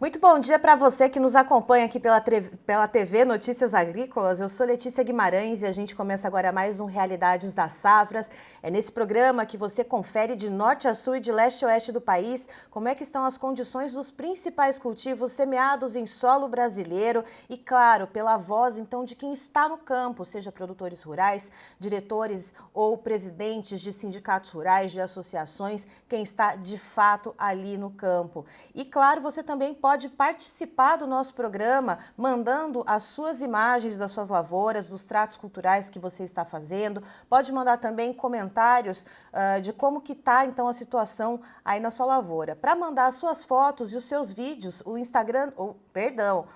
Muito bom dia para você que nos acompanha aqui pela TV Notícias Agrícolas. Eu sou Letícia Guimarães e a gente começa agora mais um Realidades das Safras. É nesse programa que você confere de norte a sul e de leste a oeste do país como é que estão as condições dos principais cultivos semeados em solo brasileiro e, claro, pela voz então de quem está no campo, seja produtores rurais, diretores ou presidentes de sindicatos rurais, de associações, quem está de fato ali no campo. E, claro, você também pode participar do nosso programa mandando as suas imagens das suas lavouras, dos tratos culturais que você está fazendo. Pode mandar também comentários de como que está então a situação aí na sua lavoura. Para mandar as suas fotos e os seus vídeos, o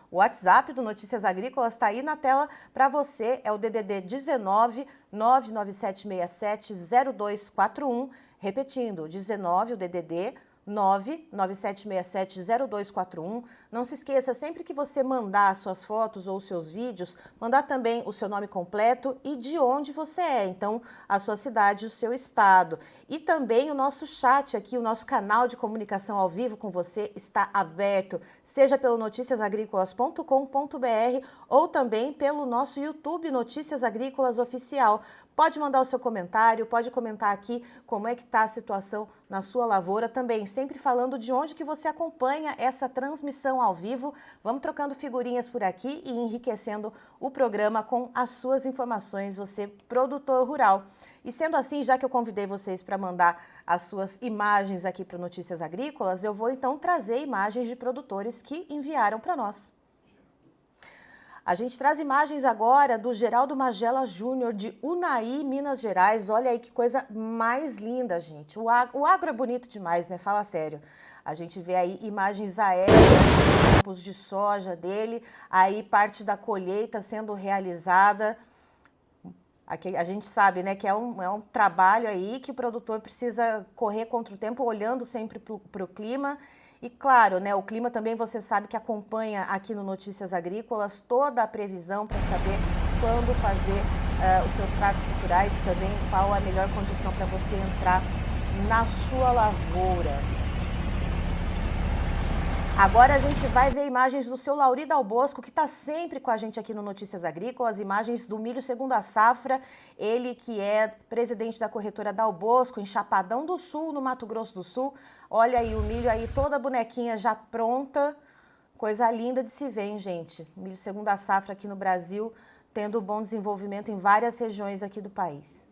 o WhatsApp do Notícias Agrícolas está aí na tela para você. É o DDD 19 99767 0241. Repetindo, 19, o DDD 997670241. Não se esqueça, sempre que você mandar suas fotos ou seus vídeos, mandar também o seu nome completo e de onde você é, então a sua cidade, o seu estado. E também o nosso chat aqui, o nosso canal de comunicação ao vivo com você está aberto, seja pelo noticiasagricolas.com.br ou também pelo nosso YouTube Notícias Agrícolas Oficial. Pode mandar o seu comentário, pode comentar aqui como é que está a situação na sua lavoura também, sempre falando de onde que você acompanha essa transmissão ao vivo. Vamos trocando figurinhas por aqui e enriquecendo o programa com as suas informações, você produtor rural. E sendo assim, já que eu convidei vocês para mandar as suas imagens aqui para o Notícias Agrícolas, eu vou então trazer imagens de produtores que enviaram para nós. A gente traz imagens agora do Geraldo Magela Júnior, de Unai, Minas Gerais. Olha aí que coisa mais linda, gente. O agro é bonito demais, né? Fala sério. A gente vê aí imagens aéreas dos campos de soja dele, aí parte da colheita sendo realizada. Aqui, a gente sabe, né, que é um trabalho aí que o produtor precisa correr contra o tempo, olhando sempre para o clima. E claro, né, o clima também você sabe que acompanha aqui no Notícias Agrícolas toda a previsão para saber quando fazer os seus tratos culturais e também qual a melhor condição para você entrar na sua lavoura. Agora a gente vai ver imagens do seu Lauri Dal Bosco, que está sempre com a gente aqui no Notícias Agrícolas, imagens do milho segunda safra, ele que é presidente da corretora Dal Bosco, em Chapadão do Sul, no Mato Grosso do Sul. Olha aí o milho aí, toda a bonequinha já pronta, coisa linda de se ver, hein, gente? Milho segunda safra aqui no Brasil, tendo bom desenvolvimento em várias regiões aqui do país.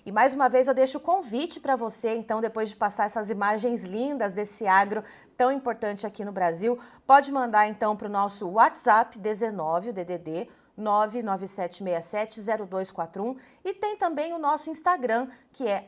E mais uma vez eu deixo o convite para você, então, depois de passar essas imagens lindas desse agro tão importante aqui no Brasil, pode mandar então para o nosso WhatsApp 19, o DDD 997670241, e tem também o nosso Instagram, que é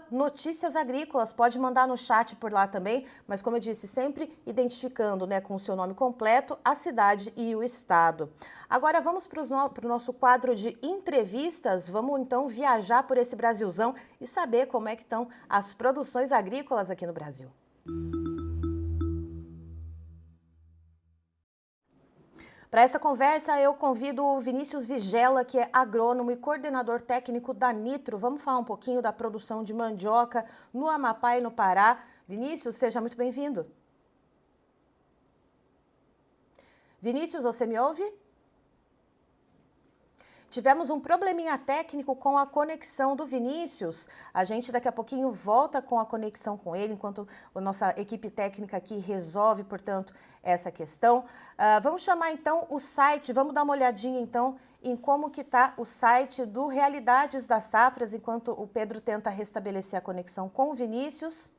@noticiasagrícolas. Pode mandar no chat por lá também, mas como eu disse, sempre identificando, né, com o seu nome completo, a cidade e o estado. Agora vamos para o nosso quadro de entrevistas. Vamos então viajar por esse Brasilzão e saber como é que estão as produções agrícolas aqui no Brasil. Para essa conversa, eu convido o Vinícius Vigela, que é agrônomo e coordenador técnico da Nitro. Vamos falar um pouquinho da produção de mandioca no Amapá e no Pará. Vinícius, seja muito bem-vindo. Vinícius, você me ouve? Tivemos um probleminha técnico com a conexão do Vinícius. A gente daqui a pouquinho volta com a conexão com ele, enquanto a nossa equipe técnica aqui resolve, portanto, essa questão. Vamos chamar então o site, vamos dar uma olhadinha então em como que está o site do Realidades das Safras, enquanto o Pedro tenta restabelecer a conexão com o Vinícius.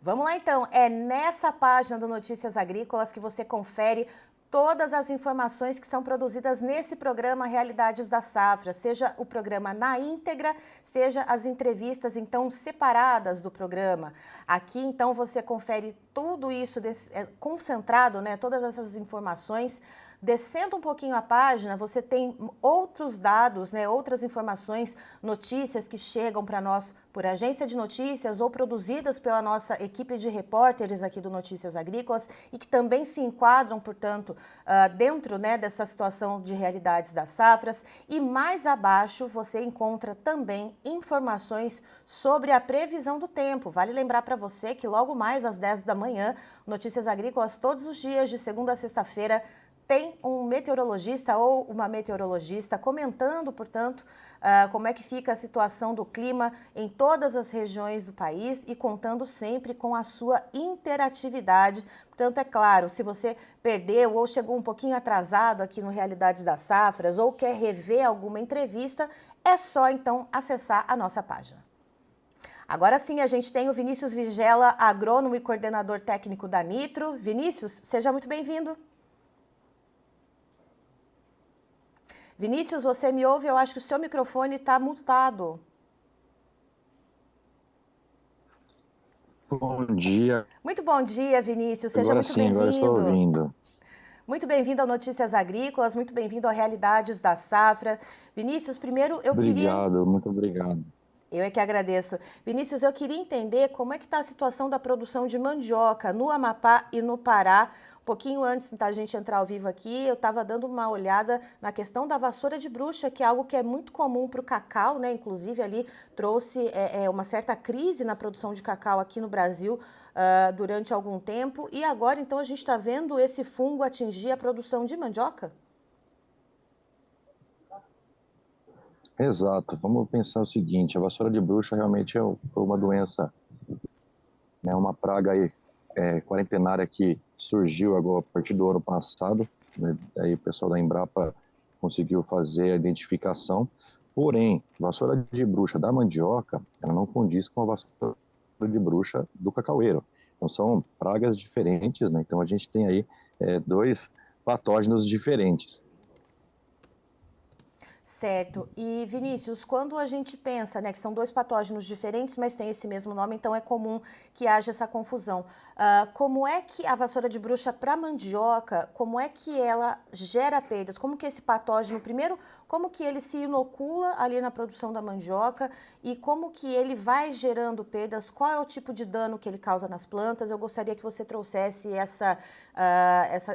Vamos lá então, é nessa página do Notícias Agrícolas que você confere todas as informações que são produzidas nesse programa Realidades da Safra, seja o programa na íntegra, seja as entrevistas, então, separadas do programa. Aqui, então, você confere tudo isso concentrado, né, todas essas informações Descendo um pouquinho a página, você tem outros dados, né, outras informações, notícias que chegam para nós por agência de notícias ou produzidas pela nossa equipe de repórteres aqui do Notícias Agrícolas e que também se enquadram, portanto, dentro, né, dessa situação de realidades das safras. E mais abaixo você encontra também informações sobre a previsão do tempo. Vale lembrar para você que logo mais às 10 da manhã, Notícias Agrícolas, todos os dias, de segunda a sexta-feira, tem um meteorologista ou uma meteorologista comentando, portanto, como é que fica a situação do clima em todas as regiões do país e contando sempre com a sua interatividade. Portanto, é claro, se você perdeu ou chegou um pouquinho atrasado aqui no Realidades das Safras ou quer rever alguma entrevista, é só então acessar a nossa página. Agora sim, a gente tem o Vinícius Vigela, agrônomo e coordenador técnico da Nitro. Vinícius, seja muito bem-vindo. Vinícius, você me ouve? Eu acho que o seu microfone está mutado. Bom dia. Muito bom dia, Vinícius. Seja Agora muito sim, agora estou bem-vindo. ouvindo. Muito bem-vindo ao Notícias Agrícolas, muito bem-vindo ao Realidades da Safra. Vinícius, primeiro eu queria... Obrigado, muito obrigado. Eu é que agradeço. Vinícius, eu queria entender como é que está a situação da produção de mandioca no Amapá e no Pará. Um pouquinho antes da gente entrar ao vivo aqui, eu estava dando uma olhada na questão da vassoura de bruxa, que é algo que é muito comum para o cacau, né? Inclusive ali trouxe uma certa crise na produção de cacau aqui no Brasil durante algum tempo. E agora, então, a gente está vendo esse fungo atingir a produção de mandioca? Exato, vamos pensar o seguinte, a vassoura de bruxa realmente foi uma doença, né, uma praga aí, quarentenária que surgiu agora a partir do ano passado, né, aí o pessoal da Embrapa conseguiu fazer a identificação, porém, a vassoura de bruxa da mandioca, ela não condiz com a vassoura de bruxa do cacaueiro, então são pragas diferentes, né, então a gente tem aí dois patógenos diferentes. Certo. E, Vinícius, quando a gente pensa, né, que são dois patógenos diferentes, mas têm esse mesmo nome, então é comum que haja essa confusão. Como é que a vassoura de bruxa para mandioca, como é que ela gera perdas? Como que esse patógeno, primeiro, como que ele se inocula ali na produção da mandioca e como que ele vai gerando perdas? Qual é o tipo de dano que ele causa nas plantas? Eu gostaria que você trouxesse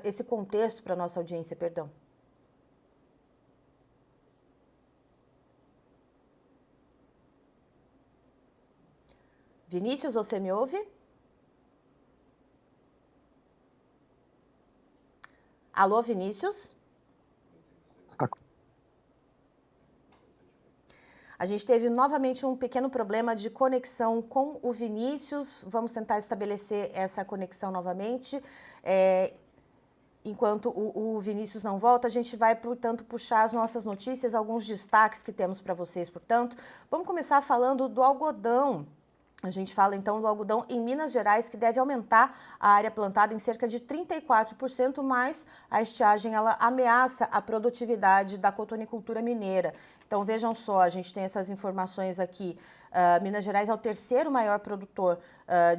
esse contexto para a nossa audiência, perdão. Vinícius, você me ouve? Alô, Vinícius? A gente teve novamente um pequeno problema de conexão com o Vinícius. Vamos tentar estabelecer essa conexão novamente. Enquanto o Vinícius não volta, a gente vai, portanto, puxar as nossas notícias, alguns destaques que temos para vocês, portanto. Vamos começar falando do algodão. A gente fala então do algodão em Minas Gerais, que deve aumentar a área plantada em cerca de 34%, mas a estiagem ela ameaça a produtividade da cotonicultura mineira. Então vejam só, a gente tem essas informações aqui. Minas Gerais é o terceiro maior produtor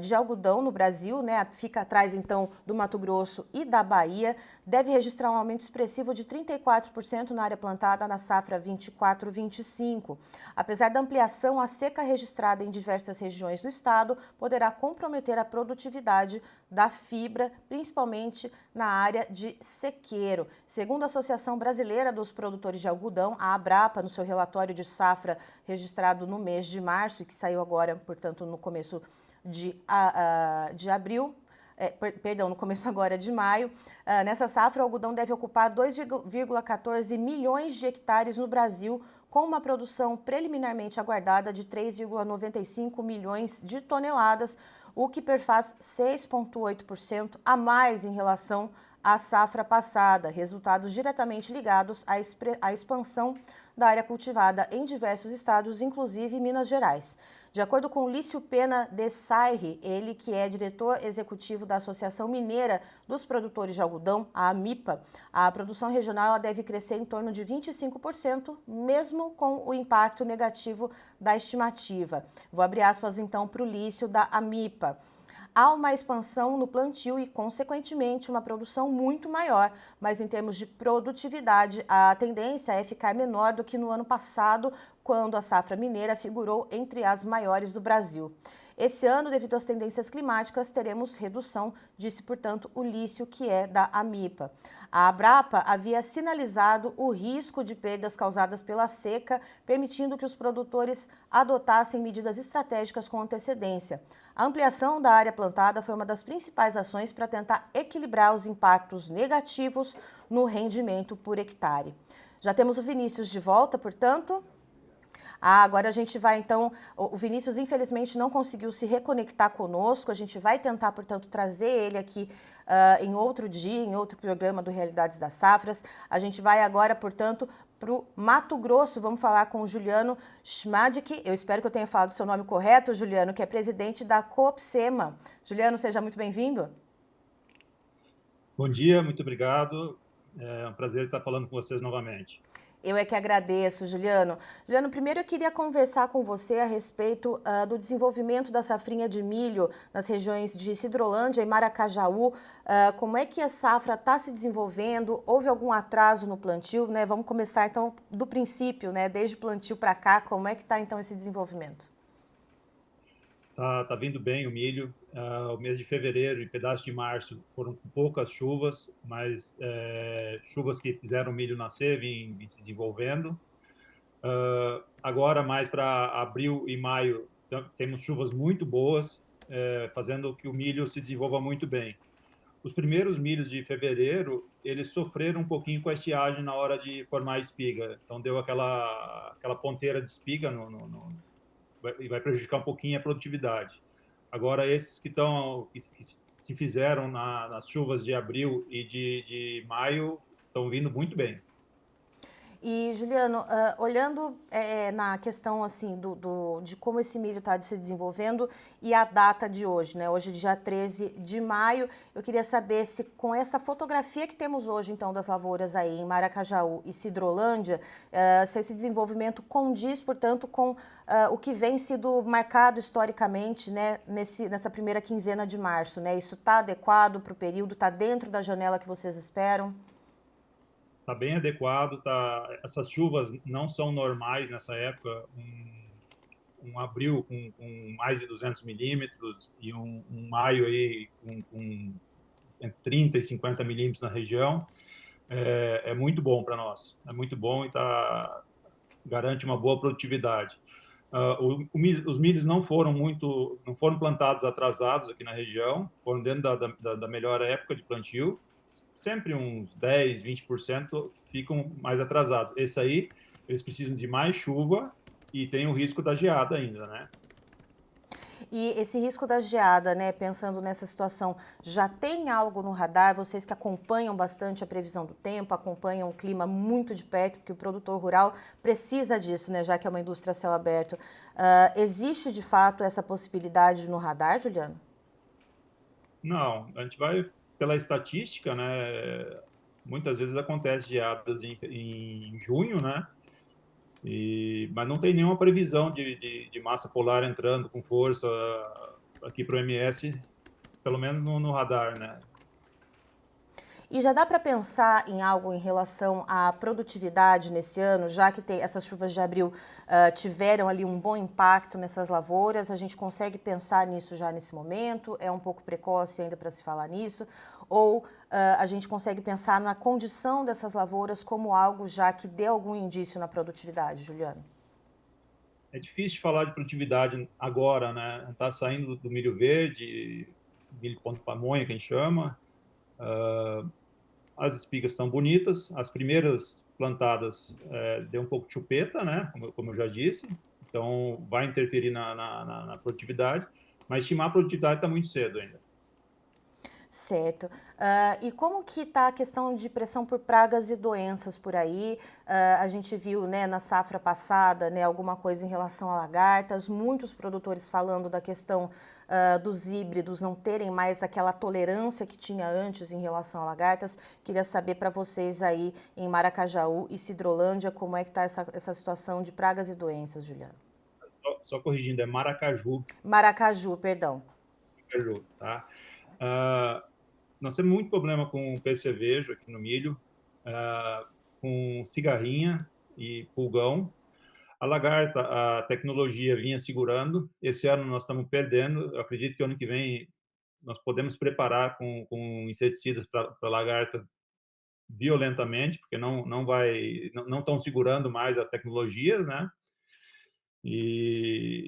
de algodão no Brasil, né? Fica atrás então do Mato Grosso e da Bahia. Deve registrar um aumento expressivo de 34% na área plantada na safra 24-25. Apesar da ampliação, a seca registrada em diversas regiões do estado poderá comprometer a produtividade da fibra, principalmente na área de sequeiro. Segundo a Associação Brasileira dos Produtores de Algodão, a Abrapa, no seu relatório de safra registrado no mês de março e que saiu agora, portanto, no começo de abril, no começo agora de maio, nessa safra o algodão deve ocupar 2,14 milhões de hectares no Brasil, com uma produção preliminarmente aguardada de 3,95 milhões de toneladas, o que perfaz 6,8% a mais em relação à safra passada, resultados diretamente ligados à expansão da área cultivada em diversos estados, inclusive Minas Gerais. De acordo com Lício Pena de Sairri, ele que é diretor executivo da Associação Mineira dos Produtores de Algodão, a AMIPA, a produção regional deve crescer em torno de 25%, mesmo com o impacto negativo da estimativa. Vou abrir aspas então para o Lício da AMIPA. há uma expansão no plantio e, consequentemente, uma produção muito maior, mas em termos de produtividade, a tendência é ficar menor do que no ano passado, quando a safra mineira figurou entre as maiores do Brasil. Esse ano, devido às tendências climáticas, teremos redução, disse, portanto, Ulício, que é da AMIPA. A Abrapa havia sinalizado o risco de perdas causadas pela seca, permitindo que os produtores adotassem medidas estratégicas com antecedência. A ampliação da área plantada foi uma das principais ações para tentar equilibrar os impactos negativos no rendimento por hectare. Já temos o Vinícius de volta, portanto. Agora a gente vai, então, o Vinícius infelizmente não conseguiu se reconectar conosco, a gente vai tentar, portanto, trazer ele aqui em outro dia, em outro programa do Realidades das Safras. A gente vai agora, portanto, para o Mato Grosso, vamos falar com o Juliano Schmadik, eu espero que eu tenha falado o seu nome correto, Juliano, que é presidente da Coopsema. Juliano, seja muito bem-vindo. Bom dia, muito obrigado, é um prazer estar falando com vocês novamente. Eu é que agradeço, Juliano. Juliano, primeiro eu queria conversar com você a respeito do desenvolvimento da safrinha de milho nas regiões de Sidrolândia e Maracajaú. Como é que a safra está se desenvolvendo? Houve algum atraso no plantio, né? Vamos começar então do princípio, né? Desde o plantio para cá, como é que está então esse desenvolvimento? Tá vindo bem o milho. O mês de fevereiro e pedaço de março foram com poucas chuvas, mas chuvas que fizeram o milho nascer, vem se desenvolvendo. Agora, mais para abril e maio, temos chuvas muito boas, fazendo que o milho se desenvolva muito bem. Os primeiros milhos de fevereiro, eles sofreram um pouquinho com a estiagem na hora de formar a espiga. Então, deu aquela ponteira de espiga e vai prejudicar um pouquinho a produtividade. Agora, esses que se fizeram nas chuvas de abril e de maio estão vindo muito bem. E, Juliano, olhando na questão assim de como esse milho está se desenvolvendo e a data de hoje, né? Hoje, dia 13 de maio, eu queria saber se com essa fotografia que temos hoje, então, das lavouras aí em Maracajaú e Sidrolândia, se esse desenvolvimento condiz, portanto, com o que vem sido marcado historicamente, né, nessa primeira quinzena de março, né? Isso está adequado para o período, está dentro da janela que vocês esperam? Está bem adequado, essas chuvas não são normais nessa época, um abril com mais de 200 milímetros e um maio aí com entre 30 e 50 milímetros na região, é muito bom para nós, é muito bom e garante uma boa produtividade. Os milhos não foram plantados atrasados aqui na região, foram dentro da melhor época de plantio. Sempre uns 10, 20% ficam mais atrasados. Esse aí, eles precisam de mais chuva e tem o risco da geada ainda, né? E esse risco da geada, né, pensando nessa situação, já tem algo no radar? Vocês que acompanham bastante a previsão do tempo, acompanham o clima muito de perto, porque o produtor rural precisa disso, né, já que é uma indústria a céu aberto. Existe, de fato, essa possibilidade no radar, Juliano? Não, a gente vai pela estatística, né? Muitas vezes acontece geadas em junho, né? Mas não tem nenhuma previsão de massa polar entrando com força aqui para o MS, pelo menos no radar, né? E já dá para pensar em algo em relação à produtividade nesse ano, já que essas chuvas de abril tiveram ali um bom impacto nessas lavouras? A gente consegue pensar nisso já nesse momento? É um pouco precoce ainda para se falar nisso? Ou a gente consegue pensar na condição dessas lavouras como algo já que dê algum indício na produtividade, Juliano? É difícil falar de produtividade agora, né? Está saindo do milho verde, milho ponto pamonha, que a gente chama. As espigas estão bonitas, as primeiras plantadas deu um pouco de chupeta, né? Como eu já disse, então vai interferir na produtividade, mas estimar a produtividade está muito cedo ainda. Certo. E como que está a questão de pressão por pragas e doenças por aí? A gente viu, né, na safra passada, né, alguma coisa em relação a lagartas, muitos produtores falando da questão dos híbridos não terem mais aquela tolerância que tinha antes em relação a lagartas. Queria saber para vocês aí em Maracajaú e Sidrolândia como é que está essa situação de pragas e doenças, Juliano. Só corrigindo, é Maracaju. Maracaju, perdão. Maracaju, tá? Nós temos muito problema com percevejo aqui no milho, com cigarrinha e pulgão. A lagarta, a tecnologia vinha segurando. Esse ano nós estamos perdendo. Eu acredito que ano que vem nós podemos preparar com inseticidas para lagarta violentamente, porque não estão segurando mais as tecnologias, né? E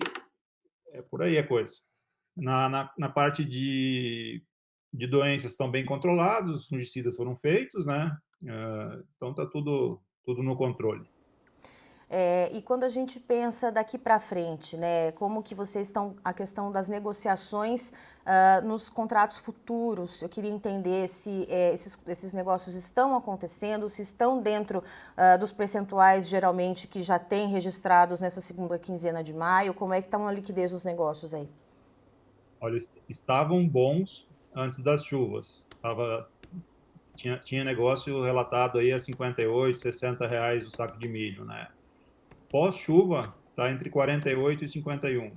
é por aí a coisa. Na parte de doenças estão bem controlados, os fungicidas foram feitos, né? Então está tudo no controle. E quando a gente pensa daqui para frente, né, como que vocês estão, a questão das negociações nos contratos futuros, eu queria entender se esses negócios estão acontecendo, se estão dentro dos percentuais geralmente que já tem registrados nessa segunda quinzena de maio, como é que está a liquidez dos negócios aí? Olha, estavam bons antes das chuvas. Tinha negócio relatado aí a 58, 60 reais o saco de milho, né? Pós-chuva, está entre 48 e 51.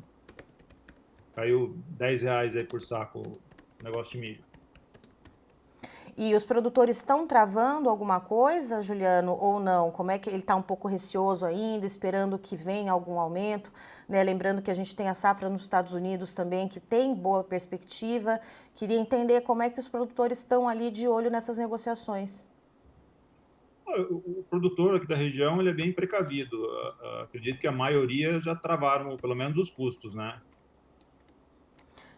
Caiu 10 reais aí por saco o negócio de milho. E os produtores estão travando alguma coisa, Juliano, ou não? Como é que ele está um pouco receoso ainda, esperando que venha algum aumento? Né? Lembrando que a gente tem a safra nos Estados Unidos também, que tem boa perspectiva. Queria entender como é que os produtores estão ali de olho nessas negociações. O produtor aqui da região ele é bem precavido. Acredito que a maioria já travaram, pelo menos, os custos, né?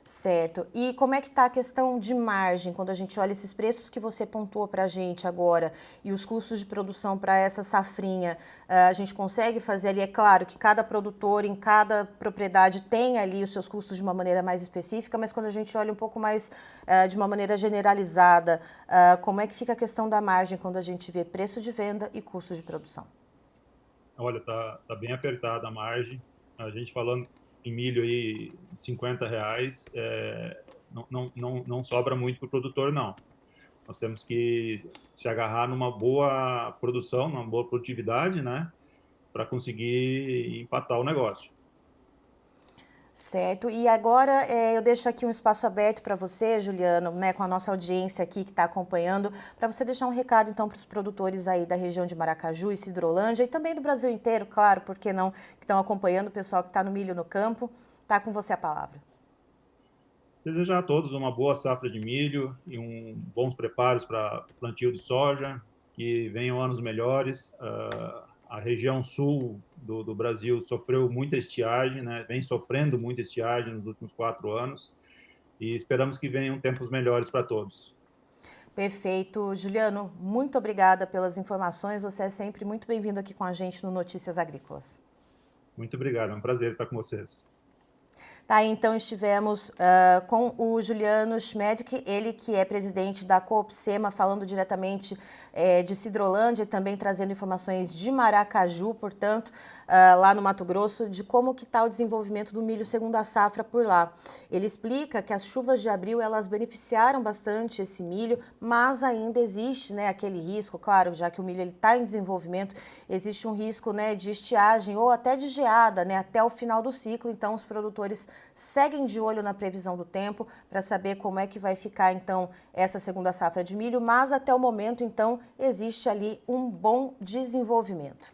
Certo. E como é que está a questão de margem, quando a gente olha esses preços que você pontuou para a gente agora e os custos de produção para essa safrinha, a gente consegue fazer ali, é claro que cada produtor em cada propriedade tem ali os seus custos de uma maneira mais específica, mas quando a gente olha um pouco mais de uma maneira generalizada, como é que fica a questão da margem quando a gente vê preço de venda e custos de produção? Olha, tá bem apertada a margem. A gente falando em milho aí, 50 reais, não sobra muito para o produtor, não. Nós temos que se agarrar numa boa produção, numa boa produtividade, né? Para conseguir empatar o negócio. Certo. E agora eu deixo aqui um espaço aberto para você, Juliano, né, com a nossa audiência aqui que está acompanhando, para você deixar um recado então para os produtores aí da região de Maracaju e Sidrolândia e também do Brasil inteiro, claro, por que não, que estão acompanhando o pessoal que está no milho no campo. Tá com você a palavra. Desejar a todos uma boa safra de milho e bons preparos para plantio de soja, que venham anos melhores. A região sul do Brasil sofreu muita estiagem, né? Vem sofrendo muita estiagem nos últimos 4 anos e esperamos que venham tempos melhores para todos. Perfeito. Juliano, muito obrigada pelas informações. Você é sempre muito bem-vindo aqui com a gente no Notícias Agrícolas. Muito obrigado, é um prazer estar com vocês. Tá, então estivemos com o Juliano Schmedk, ele que é presidente da Coopsema, falando diretamente de Sidrolândia e também trazendo informações de Maracaju, portanto, lá no Mato Grosso, de como que está o desenvolvimento do milho segunda safra por lá. Ele explica que as chuvas de abril, elas beneficiaram bastante esse milho, mas ainda existe, né, aquele risco, claro, já que o milho está em desenvolvimento, existe um risco, né, de estiagem ou até de geada, né, até o final do ciclo. Então, os produtores seguem de olho na previsão do tempo para saber como é que vai ficar, então, essa segunda safra de milho, mas até o momento, então, existe ali um bom desenvolvimento.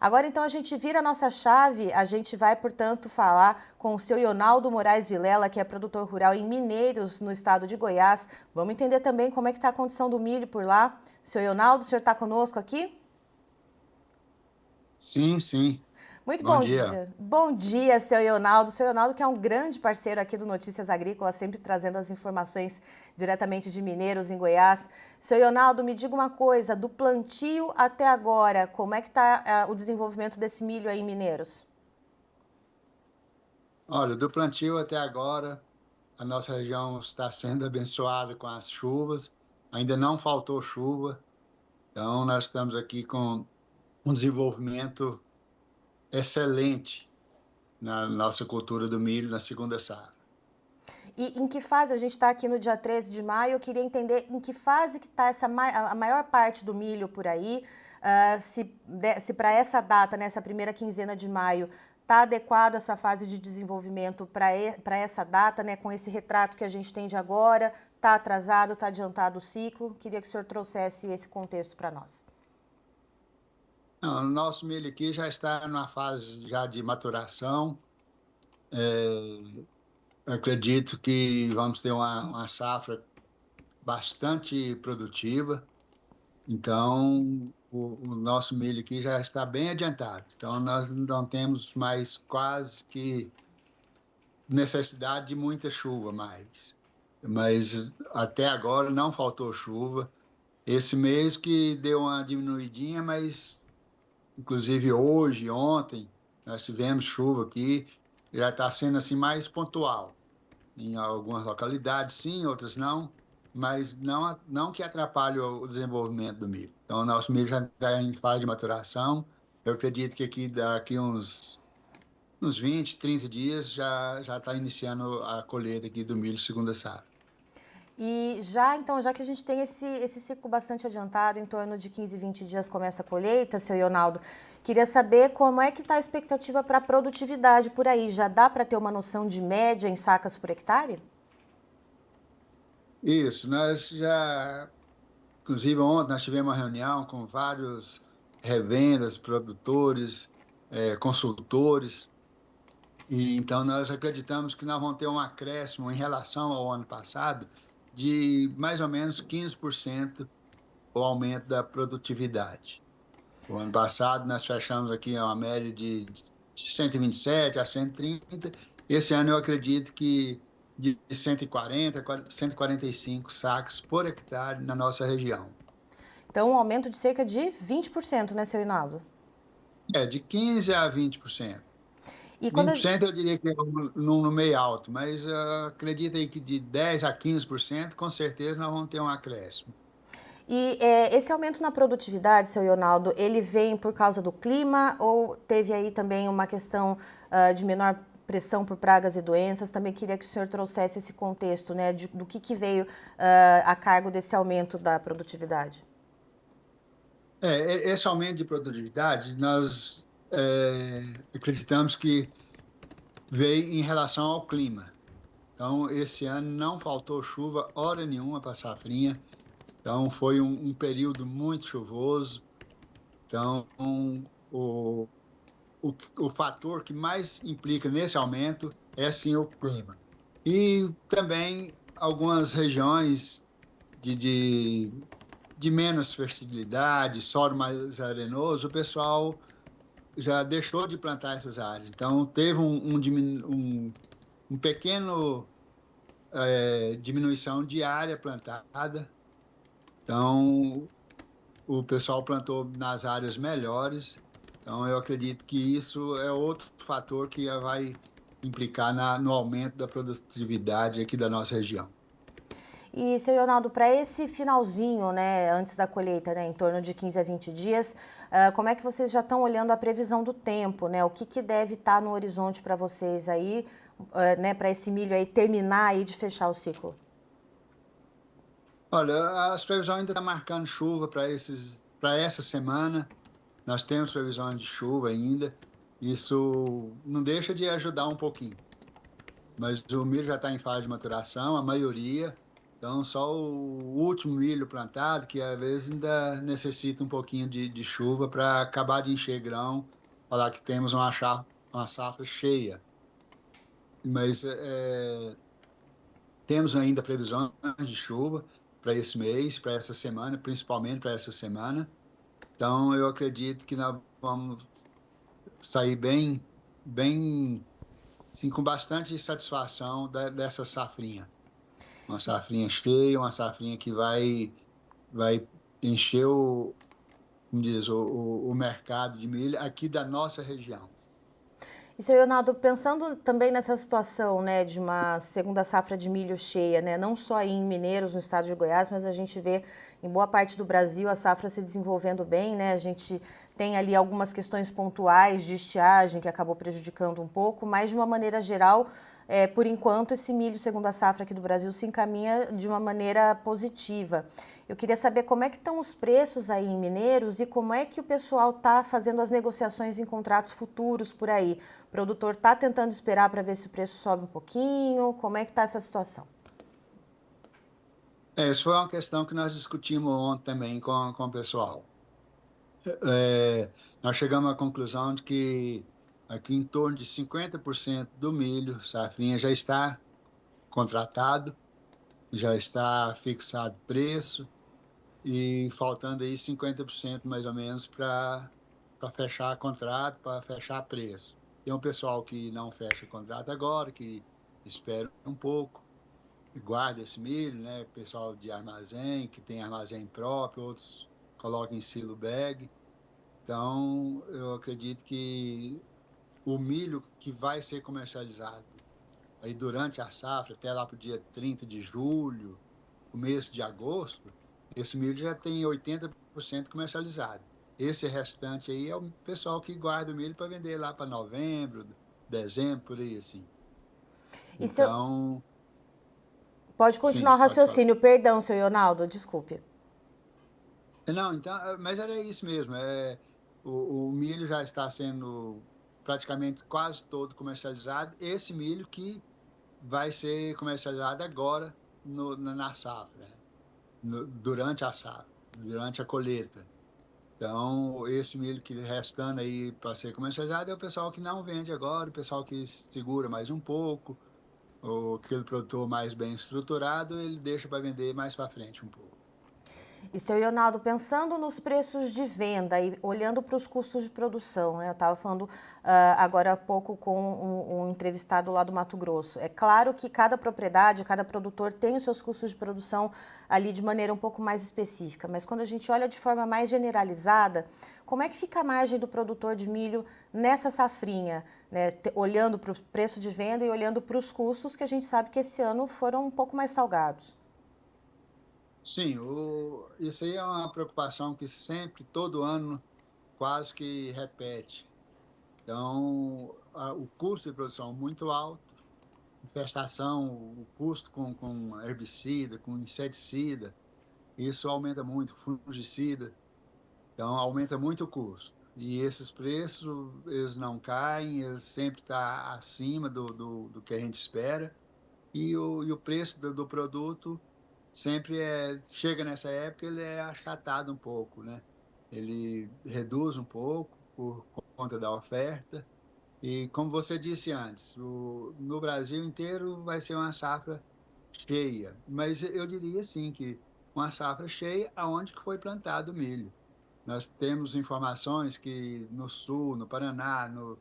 Agora, então, a gente vira a nossa chave, a gente vai, portanto, falar com o seu Ionaldo Moraes Vilela, que é produtor rural em Mineiros, no estado de Goiás. Vamos entender também como é que está a condição do milho por lá. Seu Ionaldo, o senhor está conosco aqui? Sim, sim. Muito Bom bom dia. dia. Bom dia, seu Ionaldo. Seu Ionaldo, que é um grande parceiro aqui do Notícias Agrícolas, sempre trazendo as informações diretamente de Mineiros, em Goiás. Seu Ionaldo, me diga uma coisa, do plantio até agora, como é que está o desenvolvimento desse milho aí em Mineiros? Olha, do plantio até agora, a nossa região está sendo abençoada com as chuvas. Ainda não faltou chuva, então nós estamos aqui com um desenvolvimento excelente na nossa cultura do milho na segunda safra. E em que fase, a gente está aqui no dia 13 de maio, eu queria entender em que fase que está a maior parte do milho por aí, se para essa data, nessa primeira quinzena de maio, Está adequada essa fase de desenvolvimento para essa data, né, com esse retrato que a gente tem de agora? Está atrasado, está adiantado o ciclo? Queria que o senhor trouxesse esse contexto para nós. Não, o nosso milho aqui já está numa fase já de maturação. Acredito que vamos ter uma safra bastante produtiva. Então, o nosso milho aqui já está bem adiantado. Então, nós não temos mais quase que necessidade de muita chuva mais. Mas até agora não faltou chuva. Esse mês que deu uma diminuidinha, mas inclusive hoje, ontem, nós tivemos chuva aqui. Já está sendo assim mais pontual. Em algumas localidades, sim, outras não, mas não que atrapalhe o desenvolvimento do milho. Então, o nosso milho já está em fase de maturação. Eu acredito que aqui daqui uns 20, 30 dias já está iniciando a colheita aqui do milho segunda safra. E então, já que a gente tem esse ciclo bastante adiantado, em torno de 15, 20 dias começa a colheita, seu Ionaldo, queria saber como é que está a expectativa para a produtividade por aí. Já dá para ter uma noção de média em sacas por hectare? Isso, nós já, inclusive ontem nós tivemos uma reunião com vários revendas, produtores, consultores, e então nós acreditamos que nós vamos ter um acréscimo em relação ao ano passado de mais ou menos 15% o aumento da produtividade. O ano passado nós fechamos aqui uma média de 127 a 130. Esse ano eu acredito que de 140, 145 sacos por hectare na nossa região. Então, um aumento de cerca de 20%, né, seu Ionaldo? De 15% a 20%. E 20% eu diria que é um número meio alto, mas acredito aí que de 10% a 15%, com certeza nós vamos ter um acréscimo. E esse aumento na produtividade, seu Ionaldo, ele vem por causa do clima ou teve aí também uma questão de menor pressão por pragas e doenças? Também queria que o senhor trouxesse esse contexto, né, do que veio a cargo desse aumento da produtividade. Esse aumento de produtividade, nós acreditamos que veio em relação ao clima. Então, esse ano não faltou chuva hora nenhuma para a safrinha. Então, foi um período muito chuvoso. Então, o fator que mais implica nesse aumento é, sim, o clima. E também algumas regiões de menos fertilidade, solo mais arenoso, o pessoal já deixou de plantar essas áreas. Então, teve um pequeno diminuição de área plantada. Então, o pessoal plantou nas áreas melhores. Então, eu acredito que isso é outro fator que vai implicar no aumento da produtividade aqui da nossa região. E, seu Ionaldo, para esse finalzinho, né, antes da colheita, né, em torno de 15 a 20 dias, como é que vocês já estão olhando a previsão do tempo, né? O que deve estar no horizonte para vocês aí, né, para esse milho aí terminar aí de fechar o ciclo? Olha, as previsões ainda estão marcando chuva para essa semana. Nós temos previsões de chuva ainda. Isso não deixa de ajudar um pouquinho. Mas o milho já está em fase de maturação, a maioria. Então, só o último milho plantado, que às vezes ainda necessita um pouquinho de chuva para acabar de encher grão, falar que temos uma safra cheia. Mas temos ainda previsões de chuva para esse mês, para essa semana, principalmente para essa semana. Então, eu acredito que nós vamos sair bem, assim, com bastante satisfação dessa safrinha. Uma safrinha cheia, uma safrinha que vai encher o mercado de milho aqui da nossa região. E, seu Ionaldo, pensando também nessa situação, né, de uma segunda safra de milho cheia, né, não só aí em Mineiros, no estado de Goiás, mas a gente vê em boa parte do Brasil a safra se desenvolvendo bem, né, a gente tem ali algumas questões pontuais de estiagem que acabou prejudicando um pouco, mas de uma maneira geral por enquanto, esse milho segunda safra aqui do Brasil se encaminha de uma maneira positiva. Eu queria saber como é que estão os preços aí em Mineiros e como é que o pessoal está fazendo as negociações em contratos futuros por aí. O produtor está tentando esperar para ver se o preço sobe um pouquinho? Como é que está essa situação? Isso foi uma questão que nós discutimos ontem também com o pessoal. Nós chegamos à conclusão de que aqui em torno de 50% do milho safrinha já está contratado, já está fixado preço, e faltando aí 50% mais ou menos para fechar contrato, para fechar preço. Tem um pessoal que não fecha contrato agora, que espera um pouco, e guarda esse milho, né? Pessoal de armazém, que tem armazém próprio, outros colocam em silo bag. Então, eu acredito que o milho que vai ser comercializado aí durante a safra, até lá para o dia 30 de julho, começo de agosto, esse milho já tem 80% comercializado. Esse restante aí é o pessoal que guarda o milho para vender lá para novembro, dezembro, por aí assim. E Então, pode sim, continuar o pode falar. raciocínio. Perdão, seu Ionaldo, desculpe. Não, então, mas era isso mesmo. O milho já está sendo praticamente quase todo comercializado. Esse milho que vai ser comercializado agora na safra, né? Durante a safra, durante a colheita. Então, esse milho que restando aí para ser comercializado é o pessoal que não vende agora, o pessoal que segura mais um pouco, ou aquele produtor mais bem estruturado, ele deixa para vender mais para frente um pouco. E, seu Ionaldo, pensando nos preços de venda e olhando para os custos de produção, né? Eu estava falando agora há pouco com um entrevistado lá do Mato Grosso. É claro que cada propriedade, cada produtor tem os seus custos de produção ali de maneira um pouco mais específica, mas quando a gente olha de forma mais generalizada, como é que fica a margem do produtor de milho nessa safrinha, né? Olhando para o preço de venda e olhando para os custos, que a gente sabe que esse ano foram um pouco mais salgados? Sim, isso aí é uma preocupação que sempre, todo ano, quase que repete. Então, o custo de produção muito alto, infestação, o custo com herbicida, com inseticida, isso aumenta muito, fungicida, então aumenta muito o custo. E esses preços, eles não caem, eles sempre estão acima do que a gente espera, e o preço do produto sempre chega nessa época, ele é achatado um pouco, né? Ele reduz um pouco por conta da oferta. E como você disse antes, no Brasil inteiro vai ser uma safra cheia. Mas eu diria sim que uma safra cheia aonde que foi plantado o milho. Nós temos informações que no Sul, no Paraná, no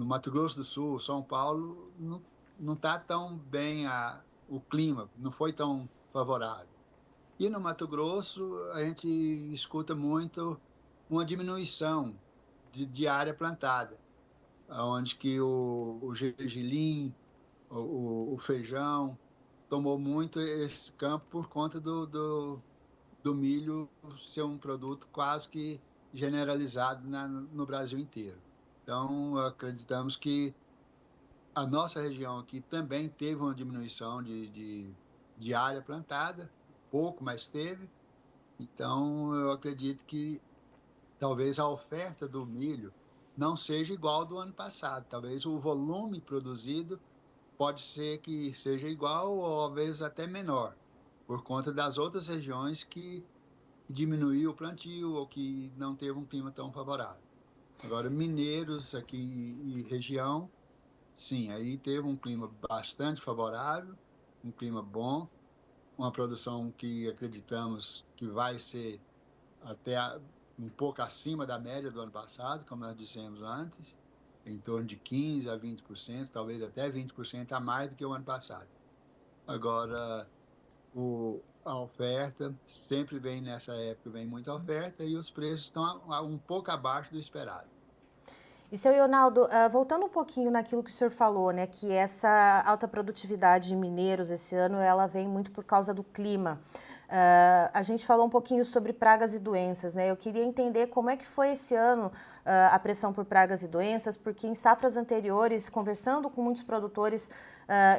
Mato Grosso do Sul, São Paulo, não está tão bem o clima, não foi tão favorável. E no Mato Grosso, a gente escuta muito uma diminuição de área plantada, onde que o gergelim, o feijão, tomou muito esse campo por conta do milho ser um produto quase que generalizado no Brasil inteiro. Então, acreditamos que a nossa região aqui também teve uma diminuição de área plantada, pouco, mas teve. Então, eu acredito que talvez a oferta do milho não seja igual ao do ano passado. Talvez o volume produzido pode ser que seja igual ou às vezes até menor, por conta das outras regiões que diminuiu o plantio ou que não teve um clima tão favorável. Agora, Mineiros aqui e região, sim, aí teve um clima bastante favorável, um clima bom, uma produção que acreditamos que vai ser até um pouco acima da média do ano passado, como nós dissemos antes, em torno de 15% a 20%, talvez até 20% a mais do que o ano passado. Agora, a oferta sempre vem nessa época, vem muita oferta e os preços estão um pouco abaixo do esperado. E, seu Ionaldo, voltando um pouquinho naquilo que o senhor falou, né, que essa alta produtividade em Mineiros esse ano, ela vem muito por causa do clima. A gente falou um pouquinho sobre pragas e doenças, né? Eu queria entender como é que foi esse ano a pressão por pragas e doenças, porque em safras anteriores, conversando com muitos produtores,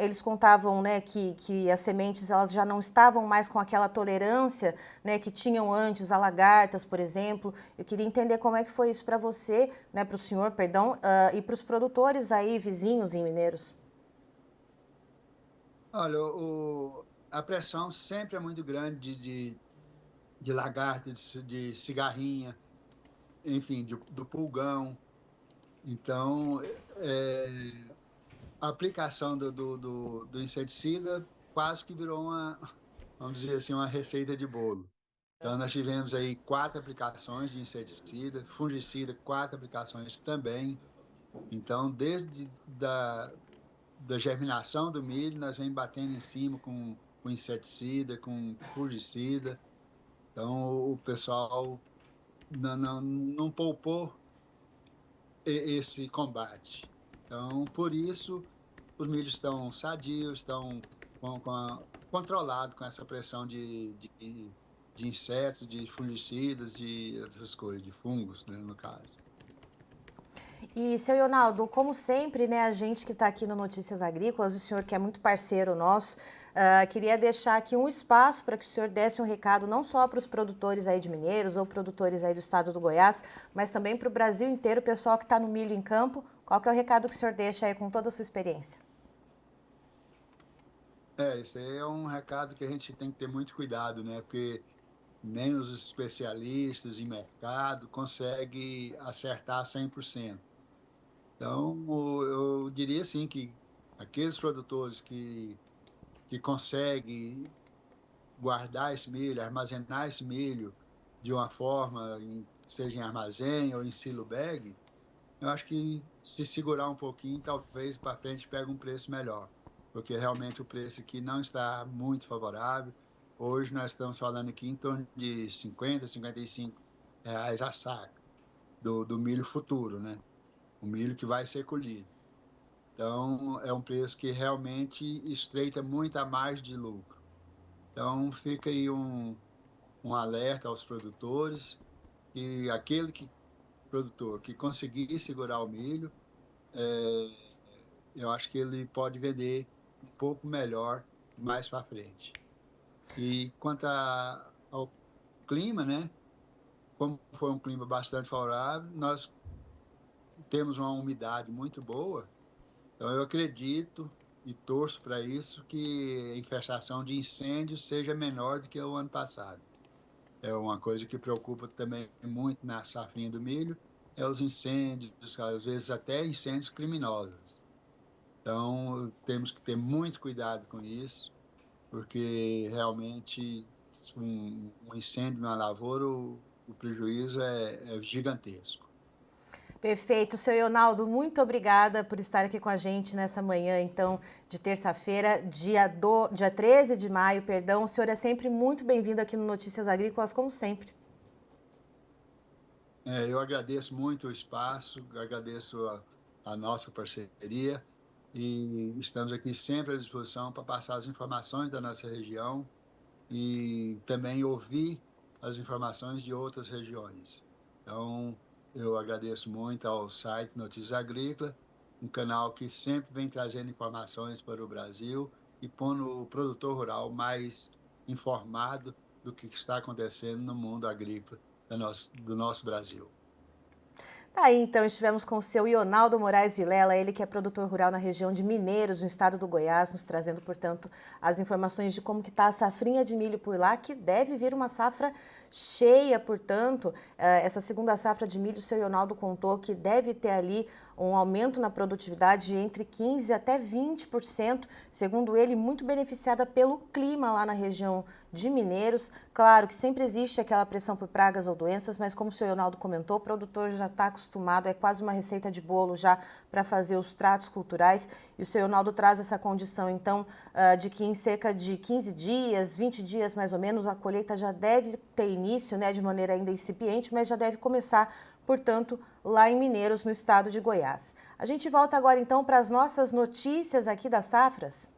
eles contavam, né, que as sementes elas já não estavam mais com aquela tolerância, né, que tinham antes a lagartas, por exemplo. Eu queria entender como é que foi isso para você, né, para o senhor, perdão, e para os produtores aí vizinhos em Mineiros. Olha, a pressão sempre é muito grande de lagarta, de cigarrinha, enfim, do pulgão. Então, a aplicação do inseticida quase que virou vamos dizer assim, uma receita de bolo. Então, nós tivemos aí 4 aplicações de inseticida, fungicida, 4 aplicações também. Então, desde da germinação do milho, nós vem batendo em cima com inseticida, com fungicida. Então, o pessoal não poupou esse combate. Então, por isso, os milhos estão sadios, estão controlados com essa pressão de insetos, de fungicidas, de essas coisas, de fungos, né, no caso. E, seu Ionaldo, como sempre, né, a gente que está aqui no Notícias Agrícolas, o senhor que é muito parceiro nosso, queria deixar aqui um espaço para que o senhor desse um recado não só para os produtores aí de Mineiros ou produtores aí do estado do Goiás, mas também para o Brasil inteiro, o pessoal que está no milho em campo. Qual que é o recado que o senhor deixa aí com toda a sua experiência? Esse aí é um recado que a gente tem que ter muito cuidado, né? Porque nem os especialistas em mercado conseguem acertar 100%. Então, eu diria assim que aqueles produtores que conseguem guardar esse milho, armazenar esse milho de uma forma, seja em armazém ou em silo bag, eu acho que se segurar um pouquinho, talvez para frente pegue um preço melhor, porque realmente o preço aqui não está muito favorável. Hoje nós estamos falando aqui em torno de 50, R$ 55 a saca do milho futuro, né? O milho que vai ser colhido. Então, é um preço que realmente estreita muito a margem de lucro. Então, fica aí um alerta aos produtores, que aquele produtor que conseguir segurar o milho, eu acho que ele pode vender um pouco melhor mais para frente. E quanto ao clima, né? Como foi um clima bastante favorável, nós temos uma umidade muito boa. Então, eu acredito e torço para isso que a infestação de incêndios seja menor do que o ano passado. É uma coisa que preocupa também muito na safrinha do milho, é os incêndios, às vezes até incêndios criminosos. Então, temos que ter muito cuidado com isso, porque realmente um incêndio na lavoura, o prejuízo é gigantesco. Perfeito, seu Ionaldo, muito obrigada por estar aqui com a gente nessa manhã, então, de terça-feira, dia 13 de maio, perdão. O senhor é sempre muito bem-vindo aqui no Notícias Agrícolas, como sempre. Eu agradeço muito o espaço, agradeço a nossa parceria e estamos aqui sempre à disposição para passar as informações da nossa região e também ouvir as informações de outras regiões. Então, eu agradeço muito ao site Notícias Agrícolas, um canal que sempre vem trazendo informações para o Brasil e pondo o produtor rural mais informado do que está acontecendo no mundo agrícola do nosso Brasil. Aí, então, estivemos com o seu Ionaldo Moraes Vilela, ele que é produtor rural na região de Mineiros, no estado do Goiás, nos trazendo, portanto, as informações de como que está a safrinha de milho por lá, que deve vir uma safra cheia, portanto, essa segunda safra de milho, o seu Ionaldo contou que deve ter ali um aumento na produtividade de entre 15% até 20%, segundo ele, muito beneficiada pelo clima lá na região de Mineiros. Claro que sempre existe aquela pressão por pragas ou doenças, mas como o seu Ionaldo comentou, o produtor já está acostumado, é quase uma receita de bolo já para fazer os tratos culturais. E o seu Ionaldo traz essa condição, então, de que em cerca de 15 dias, 20 dias mais ou menos, a colheita já deve ter início, né, de maneira ainda incipiente, mas já deve começar, portanto, lá em Mineiros, no estado de Goiás. A gente volta agora, então, para as nossas notícias aqui das safras.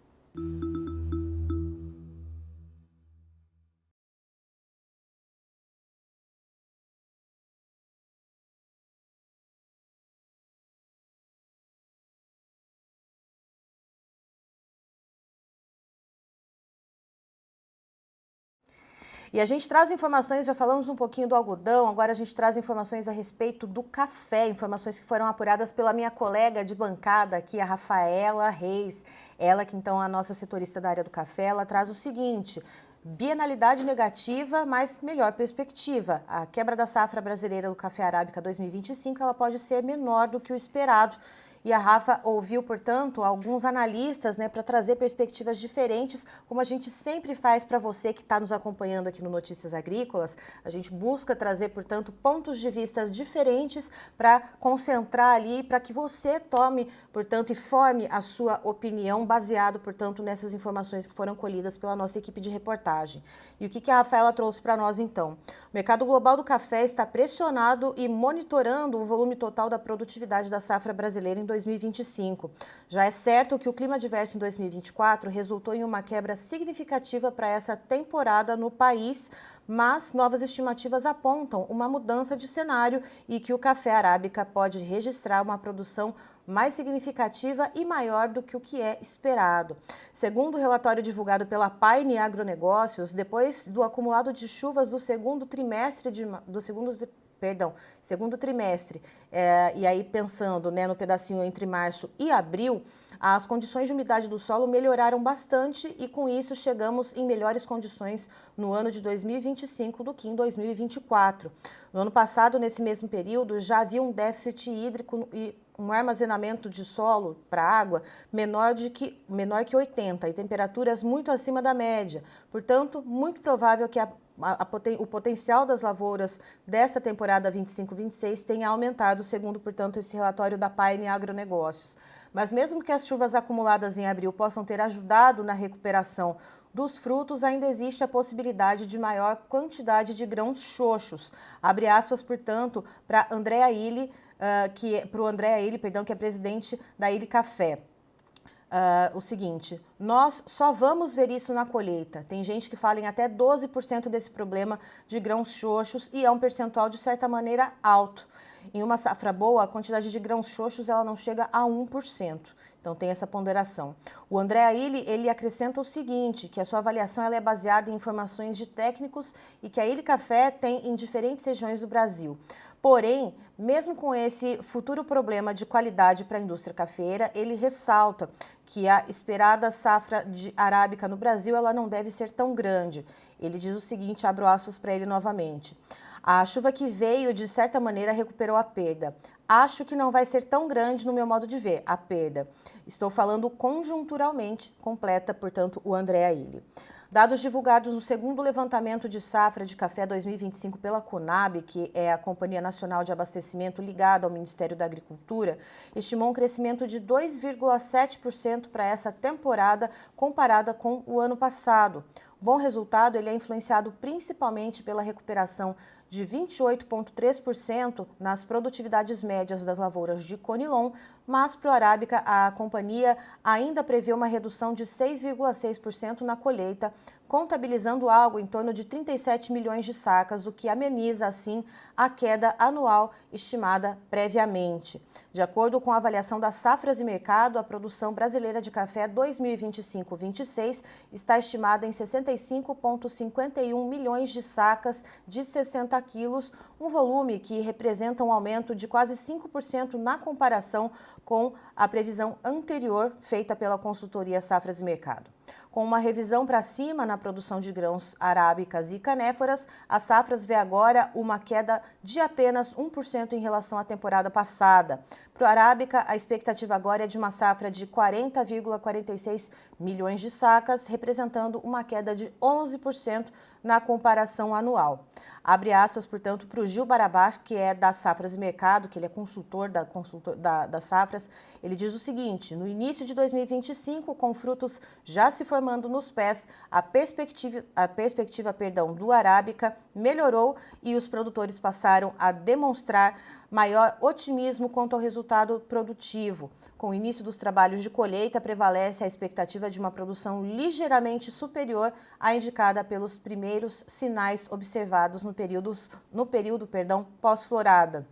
E a gente traz informações, já falamos um pouquinho do algodão, agora a gente traz informações a respeito do café, informações que foram apuradas pela minha colega de bancada aqui, a Rafaela Reis. Ela que então é a nossa setorista da área do café, ela traz o seguinte: bienalidade negativa, mas melhor perspectiva. A quebra da safra brasileira do café arábica 2025, ela pode ser menor do que o esperado. E a Rafa ouviu, portanto, alguns analistas, né, para trazer perspectivas diferentes, como a gente sempre faz para você que está nos acompanhando aqui no Notícias Agrícolas. A gente busca trazer, portanto, pontos de vista diferentes para concentrar ali, para que você tome, portanto, e forme a sua opinião baseado, portanto, nessas informações que foram colhidas pela nossa equipe de reportagem. E o que a Rafaela trouxe para nós, então? O mercado global do café está pressionado e monitorando o volume total da produtividade da safra brasileira em 2025. Já é certo que o clima adverso em 2024 resultou em uma quebra significativa para essa temporada no país, mas novas estimativas apontam uma mudança de cenário e que o café arábica pode registrar uma produção mais significativa e maior do que o que é esperado. Segundo o relatório divulgado pela Paine Agronegócios, depois do acumulado de chuvas do segundo trimestre, e aí pensando, né, no pedacinho entre março e abril, as condições de umidade do solo melhoraram bastante e com isso chegamos em melhores condições no ano de 2025 do que em 2024. No ano passado, nesse mesmo período, já havia um déficit hídrico e um armazenamento de solo para água menor que 80 e temperaturas muito acima da média. Portanto, muito provável que o potencial das lavouras desta temporada 25-26 tenha aumentado, segundo, portanto, esse relatório da Paine Agronegócios. Mas mesmo que as chuvas acumuladas em abril possam ter ajudado na recuperação dos frutos, ainda existe a possibilidade de maior quantidade de grãos xoxos. Abre aspas, portanto, para Andréa Illy, que é presidente da Illy Café. O seguinte: nós só vamos ver isso na colheita. Tem gente que fala em até 12% desse problema de grãos xoxos e é um percentual de certa maneira alto. Em uma safra boa, a quantidade de grãos xoxos ela não chega a 1%. Então tem essa ponderação. O Andréa Illy, ele acrescenta o seguinte, que a sua avaliação ela é baseada em informações de técnicos e que a Illy Café tem em diferentes regiões do Brasil. Porém, mesmo com esse futuro problema de qualidade para a indústria cafeira, ele ressalta que a esperada safra de arábica no Brasil ela não deve ser tão grande. Ele diz o seguinte, abro aspas para ele novamente: a chuva que veio, de certa maneira, recuperou a perda. Acho que não vai ser tão grande no meu modo de ver, a perda. Estou falando conjunturalmente, completa, portanto, o Andréa Illy. Dados divulgados no segundo levantamento de safra de café 2025 pela Conab, que é a Companhia Nacional de Abastecimento ligada ao Ministério da Agricultura, estimou um crescimento de 2,7% para essa temporada comparada com o ano passado. O bom resultado ele é influenciado principalmente pela recuperação de 28,3% nas produtividades médias das lavouras de Conilon, mas para o arábica a companhia ainda prevê uma redução de 6,6% na colheita, contabilizando algo em torno de 37 milhões de sacas, o que ameniza, assim, a queda anual estimada previamente. De acordo com a avaliação das safras e mercado, a produção brasileira de café 2025-26 está estimada em 65,51 milhões de sacas de 60 quilos, um volume que representa um aumento de quase 5% na comparação com a previsão anterior feita pela consultoria Safras e Mercado. Com uma revisão para cima na produção de grãos arábicas e canéforas, a Safras vê agora uma queda de apenas 1% em relação à temporada passada. Para o arábica, a expectativa agora é de uma safra de 40,46 milhões de sacas, representando uma queda de 11% na comparação anual. Abre aspas, portanto, para o Gil Barabás, que é da Safras e Mercado, que ele é consultor da Safras. Ele diz o seguinte: no início de 2025, com frutos já se formando nos pés, a perspectiva do arábica melhorou e os produtores passaram a demonstrar maior otimismo quanto ao resultado produtivo. Com o início dos trabalhos de colheita, prevalece a expectativa de uma produção ligeiramente superior à indicada pelos primeiros sinais observados no período pós-florada.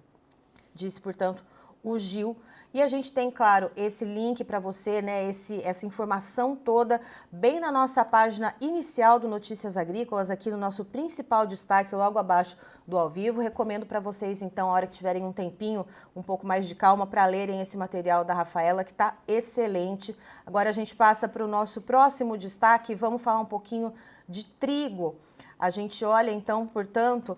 Disse, portanto, o Gil. E a gente tem, claro, esse link para você, né, essa informação toda, bem na nossa página inicial do Notícias Agrícolas, aqui no nosso principal destaque, logo abaixo do ao vivo. Recomendo para vocês, então, a hora que tiverem um tempinho, um pouco mais de calma, para lerem esse material da Rafaela, que está excelente. Agora a gente passa para o nosso próximo destaque e vamos falar um pouquinho de trigo. A gente olha, então, portanto,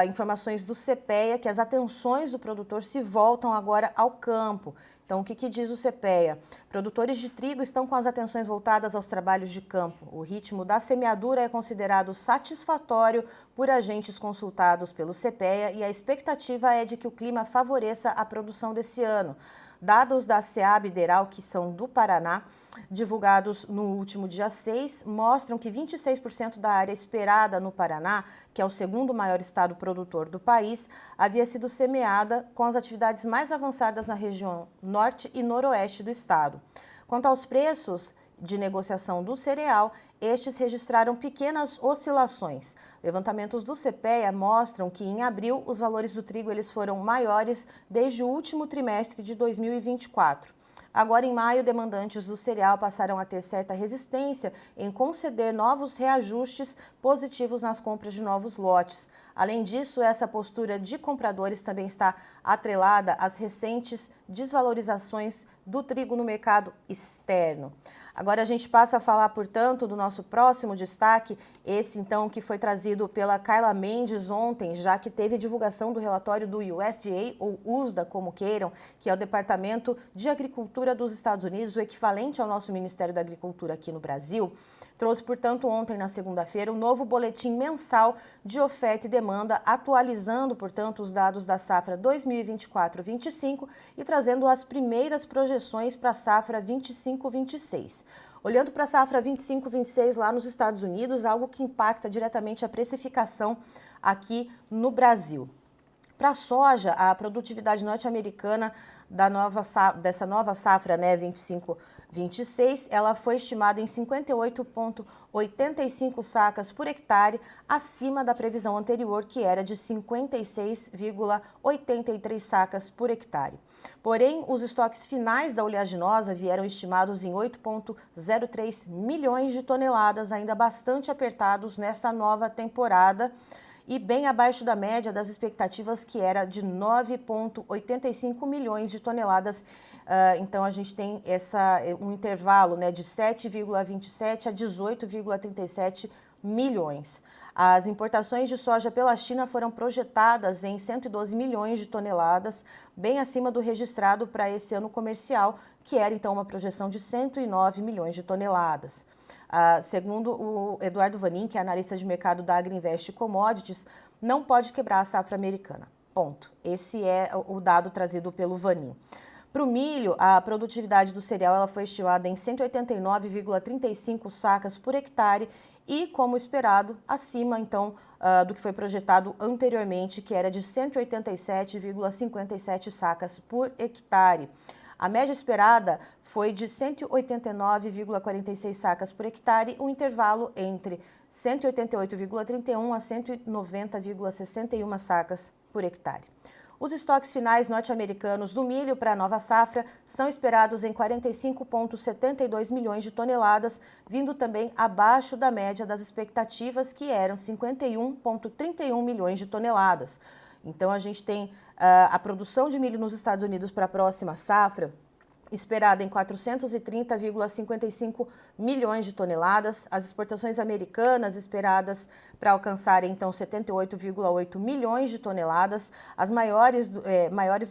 informações do CPEA, que as atenções do produtor se voltam agora ao campo. Então, o que diz o CPEA? Produtores de trigo estão com as atenções voltadas aos trabalhos de campo. O ritmo da semeadura é considerado satisfatório por agentes consultados pelo CPEA e a expectativa é de que o clima favoreça a produção desse ano. Dados da SEAB Ideral, que são do Paraná, divulgados no último dia 6, mostram que 26% da área esperada no Paraná, que é o segundo maior estado produtor do país, havia sido semeada com as atividades mais avançadas na região norte e noroeste do estado. Quanto aos preços de negociação do cereal, estes registraram pequenas oscilações. Levantamentos do CPEA mostram que em abril os valores do trigo eles foram maiores desde o último trimestre de 2024. Agora, em maio, demandantes do cereal passaram a ter certa resistência em conceder novos reajustes positivos nas compras de novos lotes. Além disso, essa postura de compradores também está atrelada às recentes desvalorizações do trigo no mercado externo. Agora a gente passa a falar, portanto, do nosso próximo destaque, esse então que foi trazido pela Carla Mendes ontem, já que teve divulgação do relatório do USDA, ou USDA, como queiram, que é o Departamento de Agricultura dos Estados Unidos, o equivalente ao nosso Ministério da Agricultura aqui no Brasil. Trouxe, portanto, ontem, na segunda-feira, um novo boletim mensal de oferta e demanda, atualizando, portanto, os dados da safra 2024-25 e trazendo as primeiras projeções para a safra 25-26. Olhando para a safra 25-26 lá nos Estados Unidos, algo que impacta diretamente a precificação aqui no Brasil. Para a soja, a produtividade norte-americana dessa nova safra, né, 25-26, ela foi estimada em 58,85 sacas por hectare, acima da previsão anterior, que era de 56,83 sacas por hectare. Porém, os estoques finais da oleaginosa vieram estimados em 8,03 milhões de toneladas, ainda bastante apertados nessa nova temporada, e bem abaixo da média das expectativas, que era de 9,85 milhões de toneladas. Então, a gente tem um intervalo, né, de 7,27 a 18,37 milhões. As importações de soja pela China foram projetadas em 112 milhões de toneladas, bem acima do registrado para esse ano comercial, que era então uma projeção de 109 milhões de toneladas. Segundo o Eduardo Vanin, que é analista de mercado da Agriinvest Commodities, não pode quebrar a safra americana. Ponto. Esse é o dado trazido pelo Vanin. Para o milho, a produtividade do cereal ela foi estimada em 189,35 sacas por hectare e, como esperado, acima, então, do que foi projetado anteriormente, que era de 187,57 sacas por hectare. A média esperada foi de 189,46 sacas por hectare, um intervalo entre 188,31 a 190,61 sacas por hectare. Os estoques finais norte-americanos do milho para a nova safra são esperados em 45,72 milhões de toneladas, vindo também abaixo da média das expectativas, que eram 51,31 milhões de toneladas. Então, a gente tem a produção de milho nos Estados Unidos para a próxima safra esperada em 430,55 milhões de toneladas, as exportações americanas esperadas para alcançarem, então, 78,8 milhões de toneladas, as maiores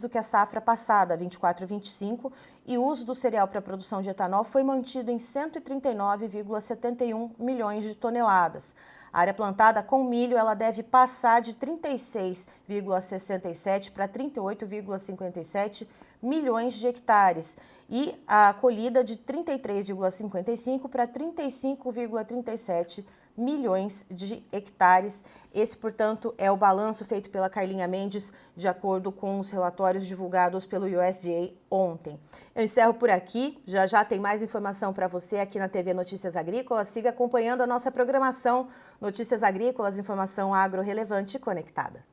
do que a safra passada, 24-25, e o uso do cereal para a produção de etanol foi mantido em 139,71 milhões de toneladas. A área plantada com milho ela deve passar de 36,67 para 38,57 milhões de hectares e a colhida de 33,55 para 35,37 milhões de hectares. Esse, portanto, é o balanço feito pela Carlinha Mendes, de acordo com os relatórios divulgados pelo USDA ontem. Eu encerro por aqui, já tem mais informação para você aqui na TV Notícias Agrícolas. Siga acompanhando a nossa programação Notícias Agrícolas, informação agro relevante e conectada.